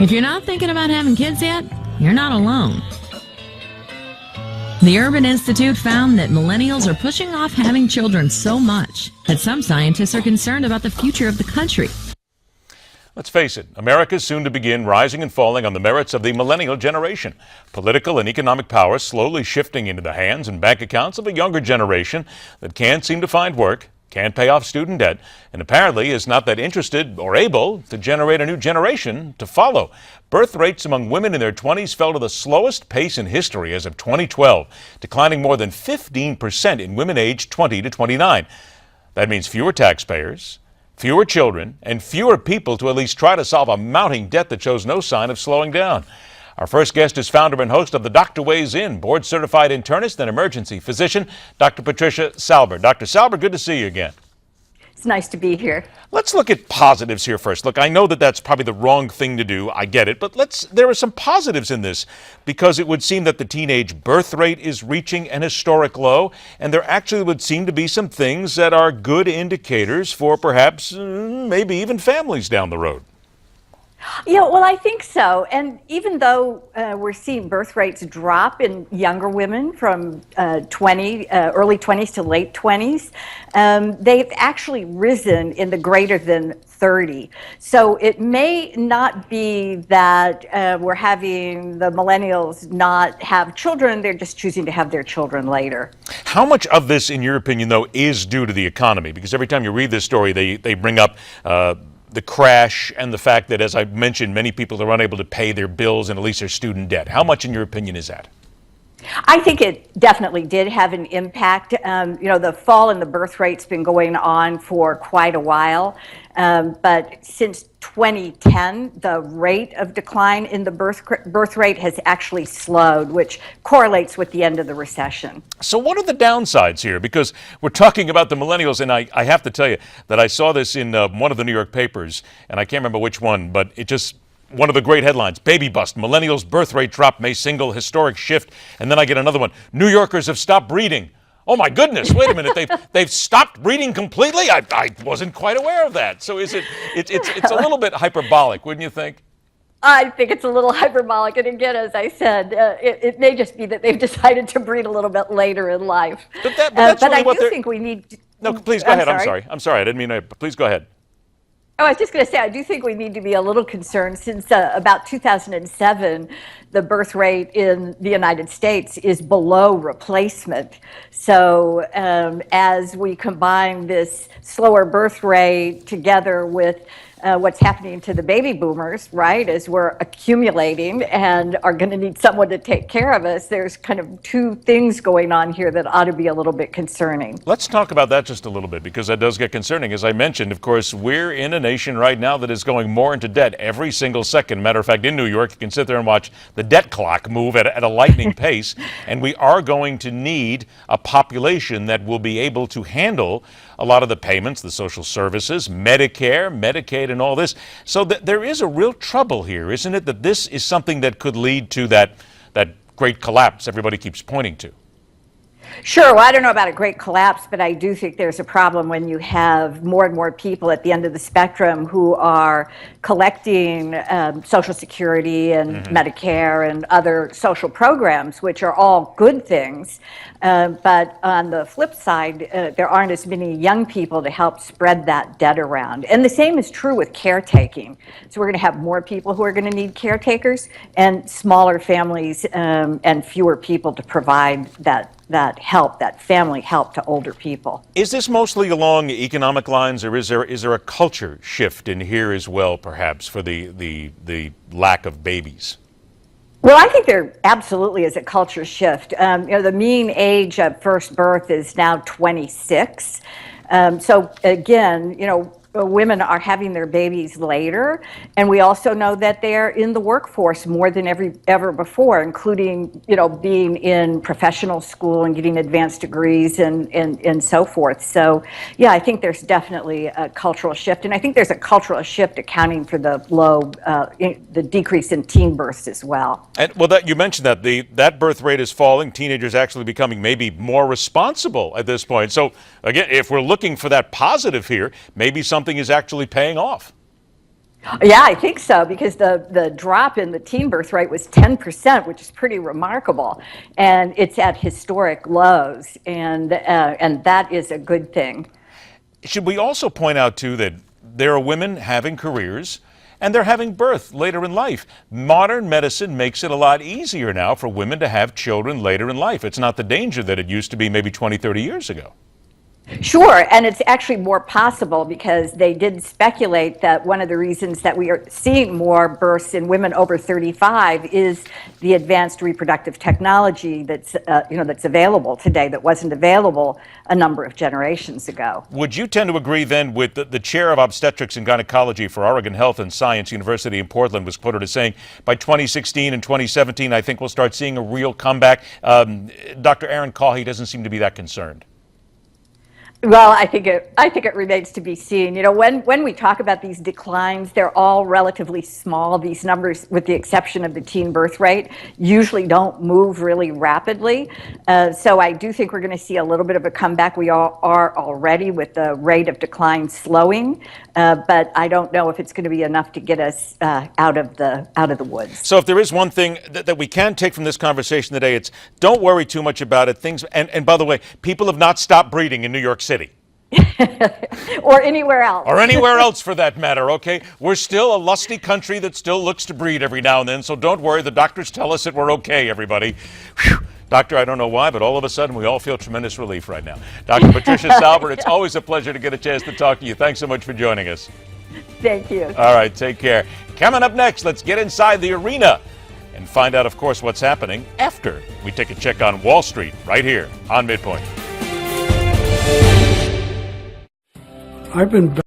If you're not thinking about having kids yet, you're not alone. The Urban Institute found that millennials are pushing off having children so much that some scientists are concerned about the future of the country. Let's face it, America is soon to begin rising and falling on the merits of the millennial generation. Political and economic power slowly shifting into the hands and bank accounts of a younger generation that can't seem to find work, can't pay off student debt, and apparently is not that interested or able to generate a new generation to follow. Birth rates among women in their 20s fell to the slowest pace in history as of 2012, declining more than 15% in women aged 20 to 29. That means fewer taxpayers, fewer children, and fewer people to at least try to solve a mounting debt that shows no sign of slowing down. Our first guest is founder and host of The Doctor Weighs In, board-certified internist and emergency physician, Dr. Patricia Salber. Dr. Salber, good to see you again. It's nice to be here. Let's look at positives here first. Look, I know that that's probably the wrong thing to do. I get it. But there are some positives in this because it would seem that the teenage birth rate is reaching an historic low. And there actually would seem to be some things that are good indicators for perhaps maybe even families down the road. Yeah, well, I think so. And even though we're seeing birth rates drop in younger women from early 20s to late 20s, they've actually risen in the greater than 30. So it may not be that we're having the millennials not have children, they're just choosing to have their children later. How much of this, in your opinion, though, is due to the economy? Because every time you read this story, they bring up the crash and the fact that, as I mentioned, many people are unable to pay their bills and at least their student debt. How much, in your opinion, is that? I think it definitely did have an impact. The fall in the birth rate's been going on for quite a while, but since 2010, the rate of decline in the birth rate has actually slowed, which correlates with the end of the recession. So what are the downsides here? Because we're talking about the millennials, and I have to tell you that I saw this in one of the New York papers, and I can't remember which one, but it just... one of the great headlines, baby bust, millennials birth rate drop may signal historic shift. And then I get another one, New Yorkers have stopped breeding. Oh my goodness, wait a minute, they've stopped breeding completely? I wasn't quite aware of that. So it's a little bit hyperbolic, wouldn't you think? I think it's a little hyperbolic, and again, as I said, it may just be that they've decided to breed a little bit later in life. But that's really I do think we need to... No, please go ahead, I'm sorry, I didn't mean to, please go ahead. Oh, I was just going to say, I do think we need to be a little concerned since about 2007, the birth rate in the United States is below replacement. So as we combine this slower birth rate together with what's happening to the baby boomers, right, as we're accumulating and are going to need someone to take care of us, there's kind of two things going on here that ought to be a little bit concerning. Let's talk about that just a little bit, because that does get concerning. As I mentioned, of course, we're in a nation right now that is going more into debt every single second. Matter of fact, in New York, you can sit there and watch the debt clock move at a lightning pace, and we are going to need a population that will be able to handle a lot of the payments, the social services, Medicare, Medicaid, and all this. So there is a real trouble here, isn't it? That this is something that could lead to that great collapse everybody keeps pointing to. Sure. Well, I don't know about a great collapse, but I do think there's a problem when you have more and more people at the end of the spectrum who are collecting Social Security and Medicare and other social programs, which are all good things. But on the flip side, there aren't as many young people to help spread that debt around. And the same is true with caretaking. So we're going to have more people who are going to need caretakers and smaller families and fewer people to provide that help, that family help to older people. Is this mostly along economic lines, or is there a culture shift in here as well, perhaps, for the lack of babies? Well, I think there absolutely is a culture shift. The mean age of first birth is now 26. So again, women are having their babies later, and we also know that they're in the workforce more than ever before, including being in professional school and getting advanced degrees and so forth. So yeah, I think there's definitely a cultural shift, and I think there's a cultural shift accounting for the the decrease in teen births as well. And well, you mentioned that that birth rate is falling, teenagers actually becoming maybe more responsible at this point. So again, if we're looking for that positive here, maybe something is actually paying off. Yeah, I think so, because the drop in the teen birth rate was 10%, which is pretty remarkable, and it's at historic lows, and that is a good thing. Should we also point out, too, that there are women having careers and they're having birth later in life? Modern medicine makes it a lot easier now for women to have children later in life. It's not the danger that it used to be maybe 20, 30 years ago. Sure, and it's actually more possible, because they did speculate that one of the reasons that we are seeing more births in women over 35 is the advanced reproductive technology that's that's available today that wasn't available a number of generations ago. Would you tend to agree then with the chair of obstetrics and gynecology for Oregon Health and Science University in Portland was quoted as saying, by 2016 and 2017, I think we'll start seeing a real comeback. Dr. Aaron Cauley doesn't seem to be that concerned. Well, I think it remains to be seen. When we talk about these declines, they're all relatively small. These numbers, with the exception of the teen birth rate, usually don't move really rapidly. So I do think we're going to see a little bit of a comeback. We all are already, with the rate of decline slowing, but I don't know if it's going to be enough to get us out of the woods. So if there is one thing that we can take from this conversation today, it's don't worry too much about it. And by the way, people have not stopped breeding in New York City. Or anywhere else. Or anywhere else for that matter, okay? We're still a lusty country that still looks to breed every now and then, so don't worry. The doctors tell us that we're okay, everybody. Whew. Doctor, I don't know why, but all of a sudden we all feel tremendous relief right now. Dr. Patricia Salber, it's always a pleasure to get a chance to talk to you. Thanks so much for joining us. Thank you. All right, take care. Coming up next, let's get inside the arena and find out, of course, what's happening after we take a check on Wall Street right here on MidPoint. I've been